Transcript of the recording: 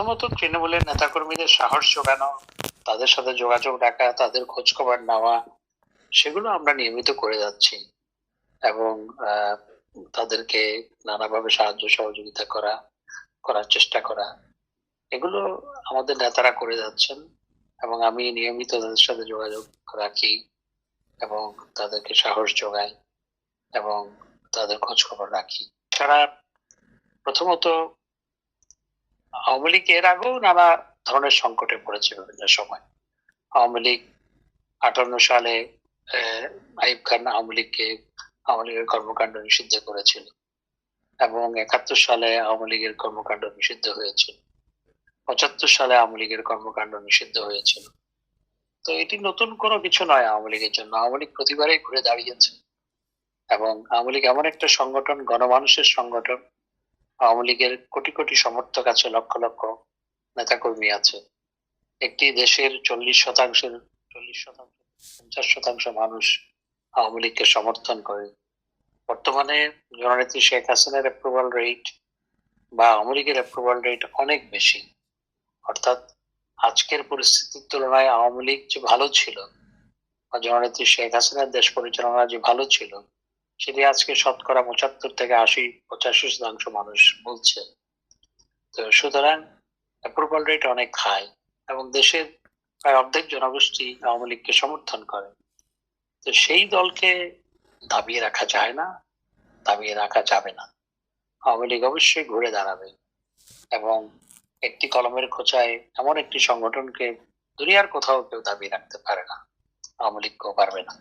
প্রথমত তৃণমূলের নেতাকর্মীদের সাহস জোগানো, তাদের সাথে যোগাযোগ রাখা, তাদের খোঁজ খবর নেওয়া, সেগুলো আমরা নিয়মিত করে যাচ্ছি। এবং তাদেরকে নানাভাবে সাহায্য সহযোগিতা করার চেষ্টা করা, এগুলো আমাদের নেতারা করে যাচ্ছেন। এবং আমি নিয়মিত তাদের সাথে যোগাযোগ রাখি এবং তাদেরকে সাহস যোগাই এবং তাদের খোঁজ খবর রাখি। তারা প্রথমত আওয়ামী লীগ এর আগেও নানা ধরনের সংকটে পড়েছে বিভিন্ন সময়। আওয়ামী লীগ ৫৮ সালে আইয়ুব খান আওয়ামী লীগের কর্মকাণ্ড নিষিদ্ধ করেছিল এবং ৭১ সালে আওয়ামী লীগের কর্মকাণ্ড নিষিদ্ধ হয়েছিল। ৭৫ সালে আওয়ামী লীগের কর্মকাণ্ড নিষিদ্ধ হয়েছিল। তো এটি নতুন কোনো কিছু নয় আওয়ামী লীগের জন্য। আওয়ামী লীগ প্রতিবারেই ঘুরে দাঁড়িয়েছে এবং আওয়ামী লীগ এমন একটা সংগঠন, গণমানুষের সংগঠন। আওয়ামী লীগের কোটি কোটি সমর্থক আছে, লক্ষ লক্ষ নেতাকর্মী আছে। একটি দেশের ৪০%, ৫০% মানুষ আওয়ামী লীগকে সমর্থন করে। বর্তমানে জননেত্রী শেখ হাসিনার অ্যাপ্রুভাল রেট বা আওয়ামী লীগের অ্যাপ্রুভাল রেট অনেক বেশি। অর্থাৎ আজকের পরিস্থিতির তুলনায় আওয়ামী লীগ যে ভালো ছিল বা জননেত্রী শেখ হাসিনার দেশ পরিচালনা যে ভালো ছিল, সেটি আজকে শতকরা ৭৫ থেকে ৮০-৮৫% মানুষ বলছে। তো সুতরাং অ্যাপ্রুভাল রেট অনেক হাই এবং দেশের প্রায় অর্ধেক জনগোষ্ঠী আওয়ামী লীগকে সমর্থন করে। তো সেই দলকে দাবিয়ে রাখা যায় না, দাবিয়ে রাখা যাবে না। আওয়ামী লীগ অবশ্যই ঘুরে দাঁড়াবে এবং একটি কলমের খোঁচায় এমন একটি সংগঠনকে দুনিয়ার কোথাও কেউ দাবিয়ে রাখতে পারে না, আওয়ামী লীগ কেউ পারবে না।